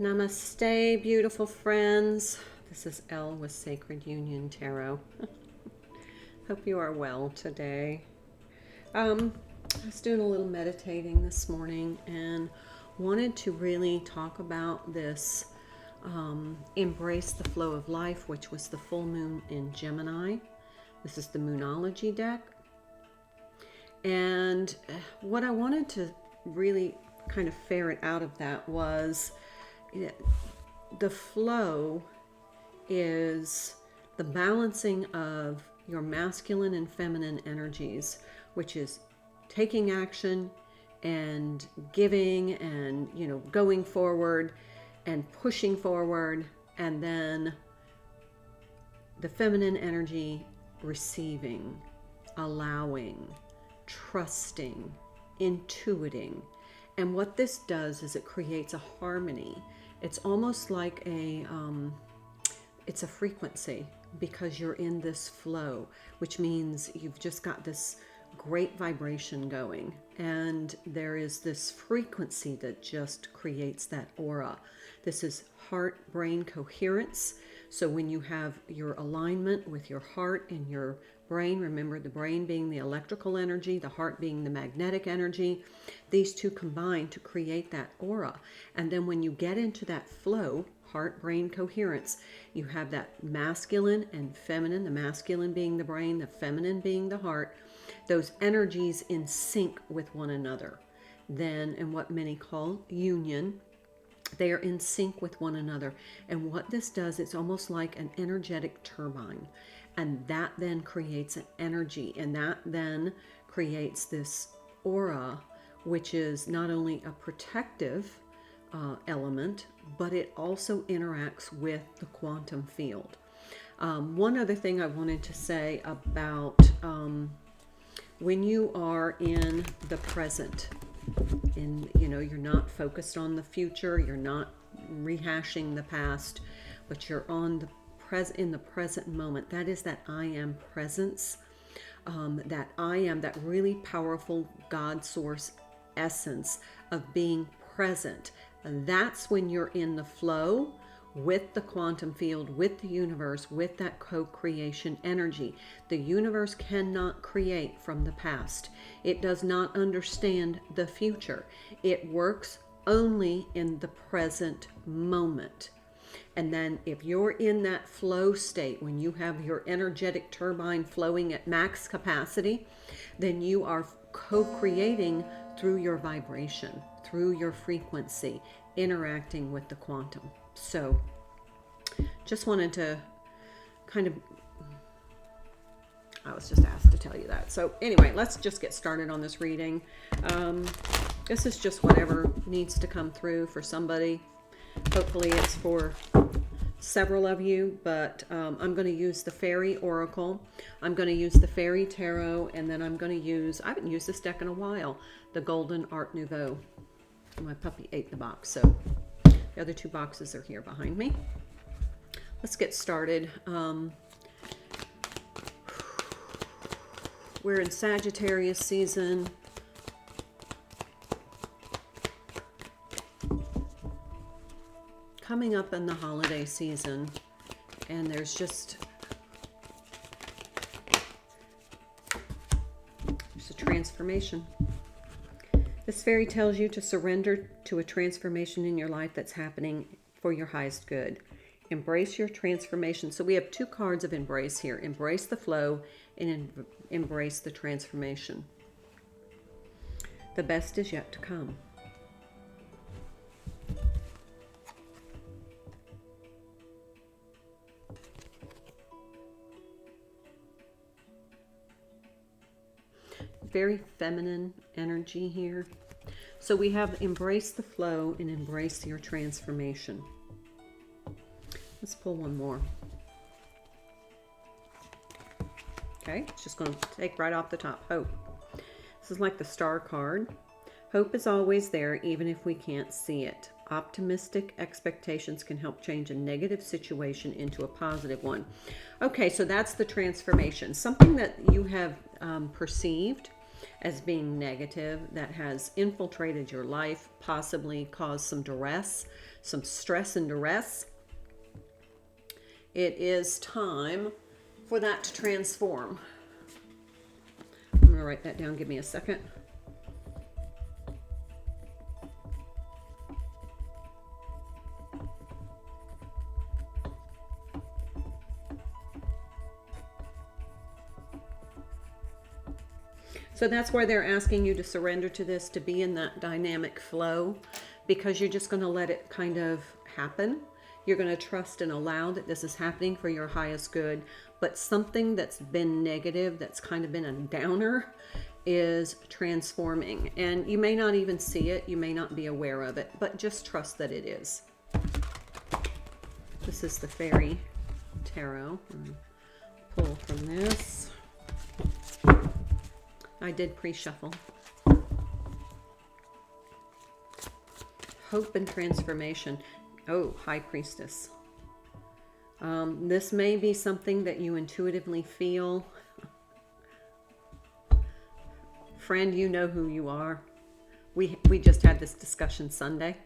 Namaste, beautiful friends. This is Elle with Sacred Union Tarot. Hope you are well today. I was doing a little meditating this morning and wanted to really talk about this embrace the flow of life, which was the full moon in Gemini. This is the Moonology deck. And what I wanted to really kind of ferret out of that was the flow is the balancing of your masculine and feminine energies, which is taking action and giving and, going forward and pushing forward, and then the feminine energy receiving, allowing, trusting, intuiting. And what this does is it creates a harmony. It's almost like it's a frequency, because you're in this flow, which means you've just got this great vibration going. And there is this frequency that just creates that aura. This is heart-brain coherence. So when you have your alignment with your heart and your brain, remember the brain being the electrical energy, the heart being the magnetic energy, these two combine to create that aura. And then when you get into that flow, heart-brain coherence, you have that masculine and feminine, the masculine being the brain, the feminine being the heart, those energies in sync with one another. Then, in what many call union, they are in sync with one another. And what this does, it's almost like an energetic turbine. And that then creates an energy. And that then creates this aura, which is not only a protective element, but it also interacts with the quantum field. One other thing I wanted to say about when you are in the present, you're not focused on the future, you're not rehashing the past, but you're in the present moment. That is that I am presence, that I am, that really powerful God source essence of being present. And that's when you're in the flow with the quantum field, with the universe, with that co-creation energy. The universe cannot create from the past. It does not understand the future. It works only in the present moment. And then if you're in that flow state, when you have your energetic turbine flowing at max capacity, then you are co-creating through your vibration, through your frequency, interacting with the quantum. So just wanted to I was just asked to tell you that. So anyway, let's just get started on this reading. This is just whatever needs to come through for somebody. Hopefully it's for several of you, but I'm going to use the Fairy Oracle. I'm going to use the Fairy Tarot, and then I'm going to use, I haven't used this deck in a while, the Golden Art Nouveau. My puppy ate the box, so the other two boxes are here behind me. Let's get started. We're in Sagittarius season. Coming up in the holiday season, and there's a transformation. This fairy tells you to surrender to a transformation in your life that's happening for your highest good. Embrace your transformation. So we have two cards of embrace here. Embrace the flow and embrace the transformation. The best is yet to come. Very feminine energy here. So we have embrace the flow and embrace your transformation. Let's pull one more. Okay, it's just going to take right off the top. Hope. This is like the star card. Hope is always there, even if we can't see it. Optimistic expectations can help change a negative situation into a positive one. Okay, so that's the transformation. Something that you have perceived as being negative, that has infiltrated your life, possibly caused some duress, some stress and duress. It is time for that to transform. I'm going to write that down. Give me a second. So that's why they're asking you to surrender to this, to be in that dynamic flow, because you're just going to let it kind of happen. You're going to trust and allow that this is happening for your highest good. But something that's been negative, that's kind of been a downer, is transforming. And you may not even see it. You may not be aware of it, but just trust that it is. This is the Fairy Tarot. Pull from this. I did pre-shuffle. Hope and transformation. Oh, High Priestess. This may be something that you intuitively feel. Friend, you know who you are. We just had this discussion Sunday.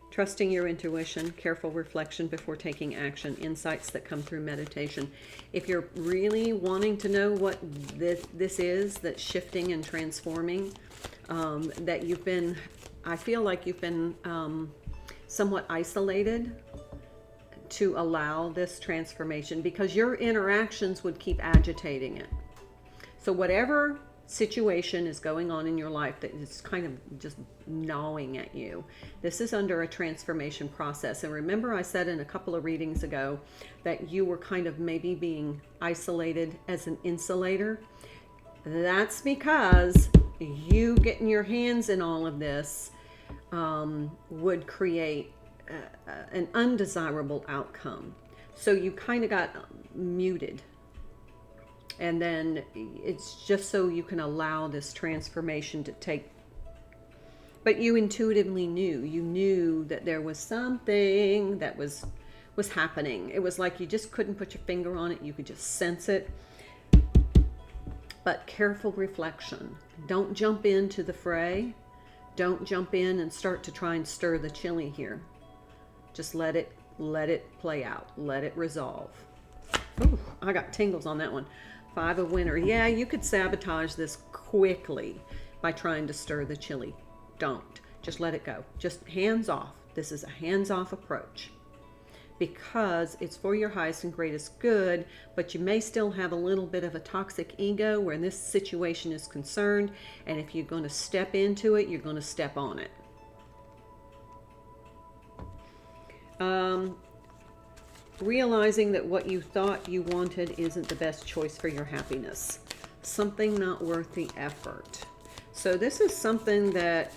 Trusting your intuition, careful reflection before taking action, insights that come through meditation. If you're really wanting to know what this is that's shifting and transforming, that you've been, I feel like you've been somewhat isolated to allow this transformation, because your interactions would keep agitating it. So whatever situation is going on in your life that is kind of just gnawing at you, this is under a transformation process. And remember, I said in a couple of readings ago that you were kind of maybe being isolated as an insulator. That's because you getting your hands in all of this would create an undesirable outcome. So you kind of got muted. And then it's just so you can allow this transformation to take. But you intuitively knew. You knew that there was something that was happening. It was like you just couldn't put your finger on it. You could just sense it. But careful reflection. Don't jump into the fray. Don't jump in and start to try and stir the chili here. Just let it play out. Let it resolve. Ooh, I got tingles on that one. Five of Winter. Yeah, you could sabotage this quickly by trying to stir the chili. Don't. Just let it go. Just hands off. This is a hands-off approach, because it's for your highest and greatest good, but you may still have a little bit of a toxic ego where this situation is concerned, and if you're going to step into it, you're going to step on it. Realizing that what you thought you wanted isn't the best choice for your happiness. Something not worth the effort. So this is something that,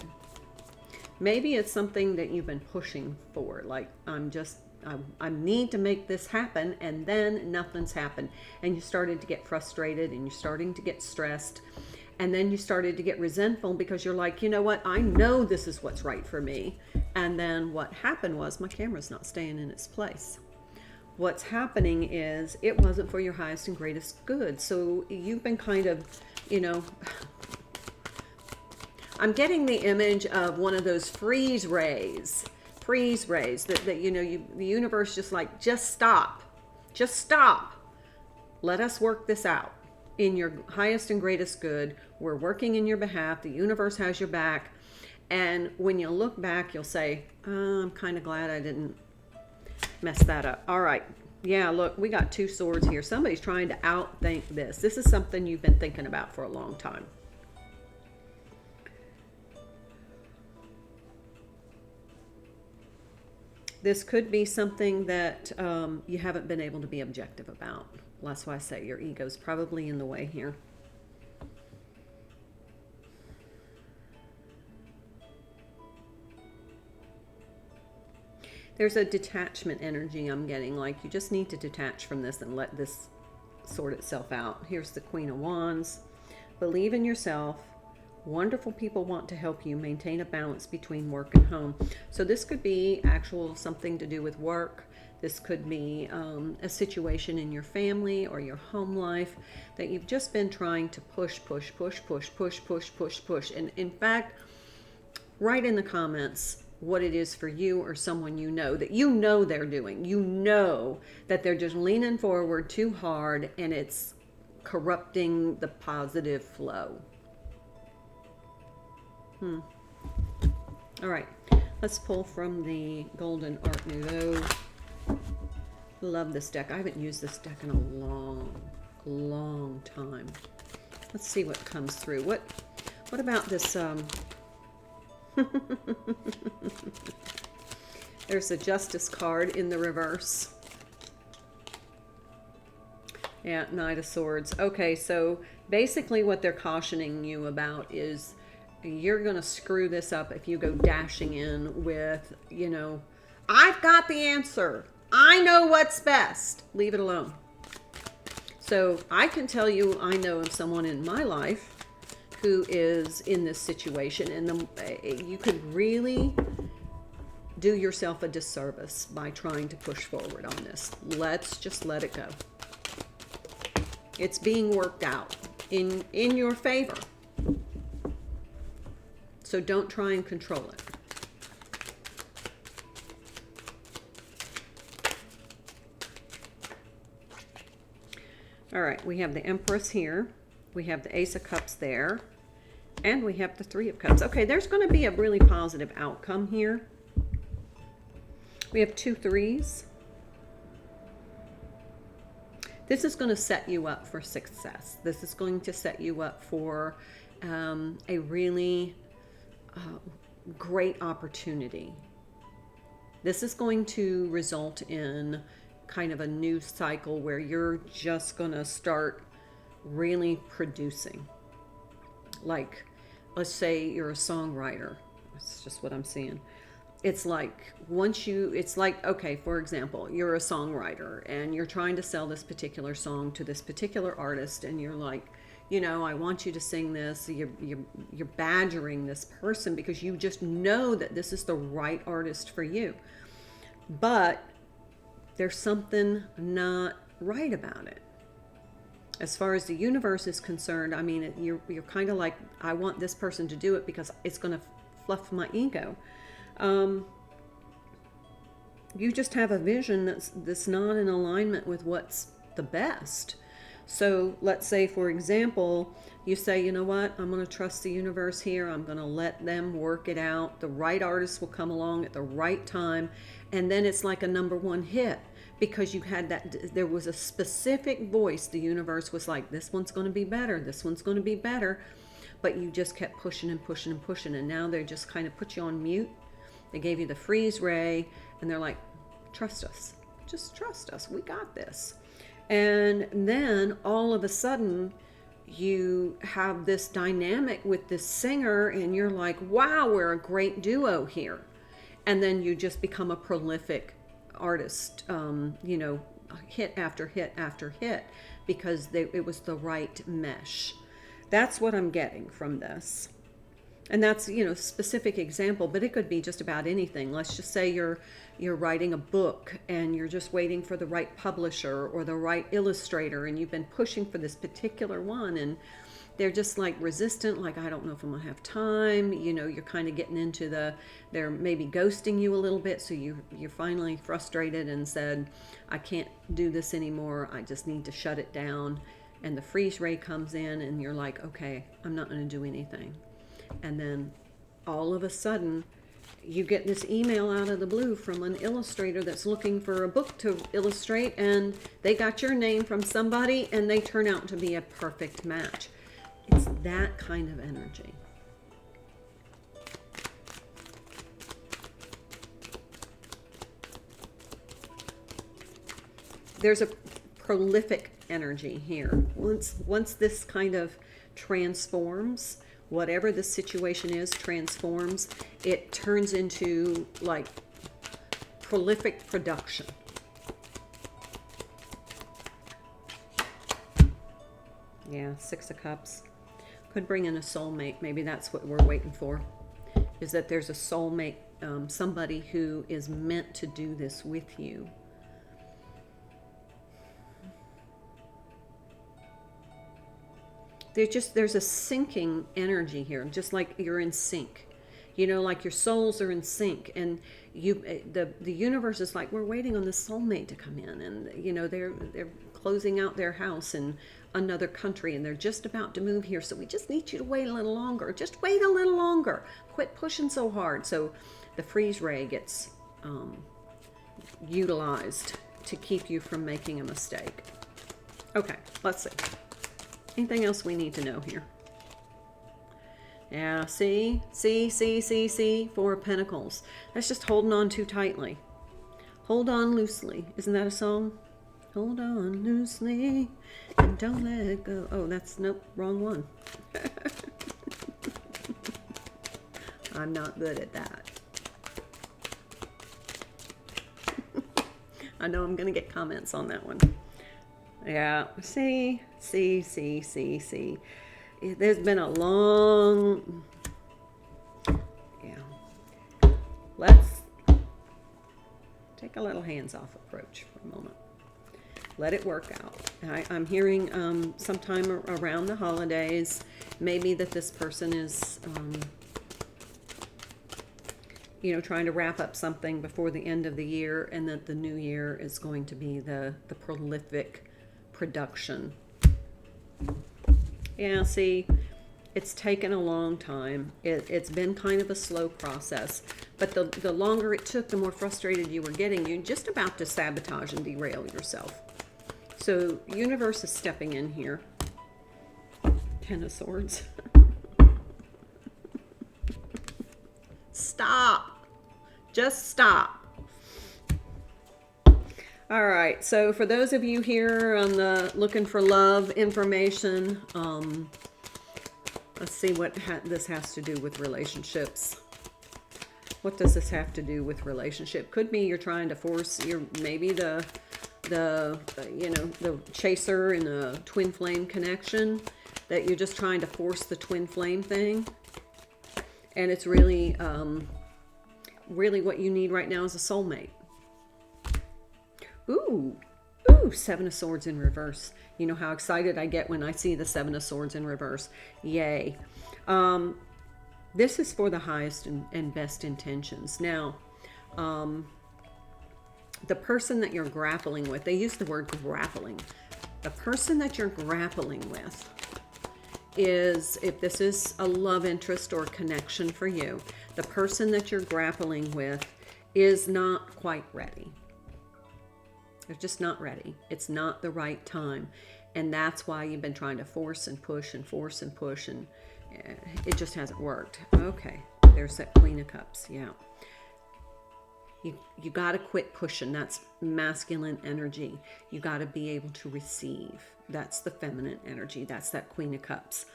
maybe it's something that you've been pushing for. Like, I need to make this happen, and then nothing's happened. And you started to get frustrated, and you're starting to get stressed. And then you started to get resentful because you're like, you know what? I know this is what's right for me. And then what happened was, my camera's not staying in its place. What's happening is it wasn't for your highest and greatest good. So you've been kind of, I'm getting the image of one of those freeze rays that the universe just like, just stop. Let us work this out in your highest and greatest good. We're working in your behalf. The universe has your back. And when you look back, you'll say, oh, I'm kind of glad I didn't mess that up. All right. Yeah, look, we got two swords here. Somebody's trying to outthink this. This is something you've been thinking about for a long time. This could be something that you haven't been able to be objective about. That's why I say your ego's probably in the way here. There's a detachment energy I'm getting, like you just need to detach from this and let this sort itself out. Here's the Queen of Wands. Believe in yourself. Wonderful people want to help you maintain a balance between work and home. So this could be actual something to do with work. This could be a situation in your family or your home life that you've just been trying to push. And in fact, write in the comments what it is for you or someone you know that you know they're doing. You know that they're just leaning forward too hard and it's corrupting the positive flow. All right, let's pull from the Golden Art Nouveau. Love this deck. I haven't used this deck in a long time. Let's see what comes through. What about this? There's a Justice card in the reverse. Yeah, Knight of Swords. Okay, so basically what they're cautioning you about is you're going to screw this up if you go dashing in with, you know, I've got the answer. I know what's best. Leave it alone. So I can tell you, I know of someone in my life who is in this situation, and you could really do yourself a disservice by trying to push forward on this. Let's just let it go. It's being worked out in your favor. So don't try and control it. All right, we have the Empress here. We have the Ace of Cups there. And we have the Three of Cups. Okay, there's going to be a really positive outcome here. We have 2 threes. This is going to set you up for success. This is going to set you up for a really great opportunity. This is going to result in kind of a new cycle where you're just going to start really producing. Like, let's say you're a songwriter. That's just what I'm seeing. It's like it's like, okay, for example, you're a songwriter and you're trying to sell this particular song to this particular artist, and you're like, you know, I want you to sing this. You're badgering this person because you just know that this is the right artist for you. But there's something not right about it. As far as the universe is concerned, I mean, you're kind of like, I want this person to do it because it's going to fluff my ego. You just have a vision that's not in alignment with what's the best. So let's say, for example, you say, you know what, I'm going to trust the universe here. I'm going to let them work it out. The right artist will come along at the right time. And then it's like a #1 hit because you had that, there was a specific voice. The universe was like, this one's going to be better. This one's going to be better. But you just kept pushing and pushing and pushing. And now they just kind of put you on mute. They gave you the freeze ray and they're like, trust us. Just trust us. We got this. And then all of a sudden you have this dynamic with this singer and you're like, wow, we're a great duo here. And then you just become a prolific artist, you know, hit after hit after hit because it was the right mesh. That's what I'm getting from this. And that's, you know, specific example, but it could be just about anything. Let's just say you're writing a book and you're just waiting for the right publisher or the right illustrator, and you've been pushing for this particular one, and they're just like resistant, like, I don't know if I'm gonna have time. You know, you're kind of getting into they're maybe ghosting you a little bit, so you're finally frustrated and said, I can't do this anymore. I just need to shut it down. And the freeze ray comes in and you're like, okay, I'm not gonna do anything. And then all of a sudden you get this email out of the blue from an illustrator that's looking for a book to illustrate, and they got your name from somebody and they turn out to be a perfect match. It's that kind of energy. There's a prolific energy here. Once this kind of transforms, whatever the situation is transforms, it turns into like prolific production. Yeah, 6 of Cups. Could bring in a soulmate. Maybe that's what we're waiting for, is that there's a soulmate, somebody who is meant to do this with you. There's a syncing energy here, just like you're in sync. You know, like your souls are in sync, and the universe is like, we're waiting on the soulmate to come in, and you know, they're closing out their house in another country, and they're just about to move here, so we just need you to wait a little longer. Just wait a little longer. Quit pushing so hard. So the freeze ray gets utilized to keep you from making a mistake. Okay, let's see. Anything else we need to know here? Yeah, see? Four of Pentacles. That's just holding on too tightly. Hold on loosely. Isn't that a song? Hold on loosely and don't let it go. Oh, that's, nope, wrong one. I'm not good at that. I know I'm going to get comments on that one. Yeah, see. There's been a long, yeah. Let's take a little hands-off approach for a moment. Let it work out. I'm hearing sometime around the holidays, maybe that this person is, you know, trying to wrap up something before the end of the year, and that the new year is going to be the prolific production. Yeah, see, it's taken a long time. It's been kind of a slow process, but the longer it took, the more frustrated you were getting. You're just about to sabotage and derail yourself. So universe is stepping in here. 10 of Swords. Stop. Just stop. All right, so for those of you here on the looking for love information, let's see what this has to do with relationships. What does this have to do with relationship? Could be you're trying to force, maybe the you know, the chaser in a twin flame connection, that you're just trying to force the twin flame thing, and it's really really what you need right now is a soulmate. Ooh, 7 of Swords in reverse. You know how excited I get when I see the 7 of Swords in reverse. Yay. This is for the highest and best intentions. Now, the person that you're grappling with, they use the word grappling. The person that you're grappling with is, if this is a love interest or connection for you, the person that you're grappling with is not quite ready. They're just not ready. It's not the right time. And that's why you've been trying to force and push and force and push, and it just hasn't worked. Okay, there's that Queen of Cups. Yeah. You got to quit pushing. That's masculine energy. You got to be able to receive. That's the feminine energy. That's that Queen of Cups.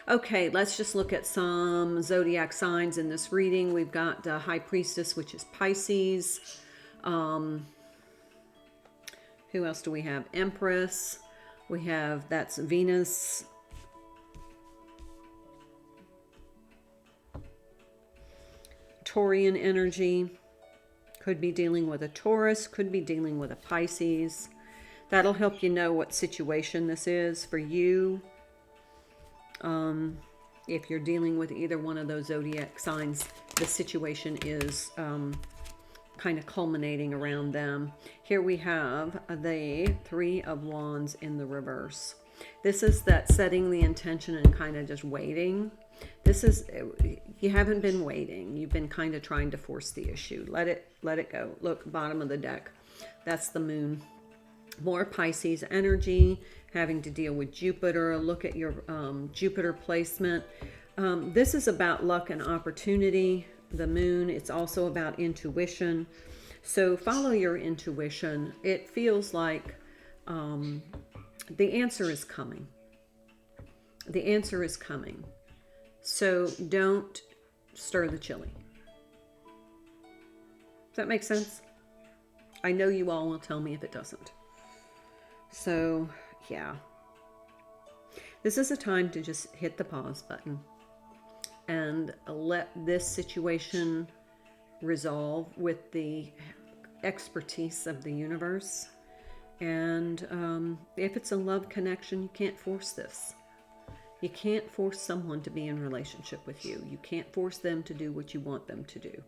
Okay, let's just look at some zodiac signs in this reading. We've got the High Priestess, which is Pisces. Who else do we have? Empress. We have, that's Venus. Taurian energy. Could be dealing with a Taurus. Could be dealing with a Pisces. That'll help you know what situation this is for you. If you're dealing with either one of those zodiac signs, the situation is kind of culminating around them. Here we have the 3 of Wands in the reverse. This is that setting the intention and kind of just waiting. This is, you haven't been waiting. You've been kind of trying to force the issue. Let it go. Look, bottom of the deck. That's the moon. More Pisces energy, having to deal with Jupiter. Look at your Jupiter placement. This is about luck and opportunity. The moon, it's also about intuition. So follow your intuition. It feels like the answer is coming. The answer is coming. So don't stir the chili. Does that make sense? I know you all will tell me if it doesn't. So, yeah. This is a time to just hit the pause button and let this situation resolve with the expertise of the universe. And if it's a love connection, you can't force this. You can't force someone to be in relationship with you. You can't force them to do what you want them to do.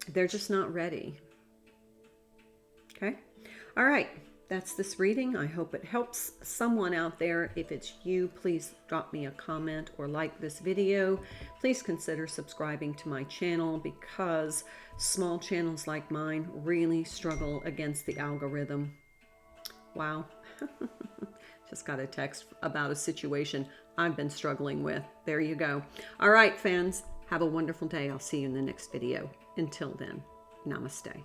They're just not ready. Okay? All right. That's this reading. I hope it helps someone out there. If it's you, please drop me a comment or like this video. Please consider subscribing to my channel, because small channels like mine really struggle against the algorithm. Wow. Just got a text about a situation I've been struggling with. There you go. All right, fans. Have a wonderful day. I'll see you in the next video. Until then, namaste.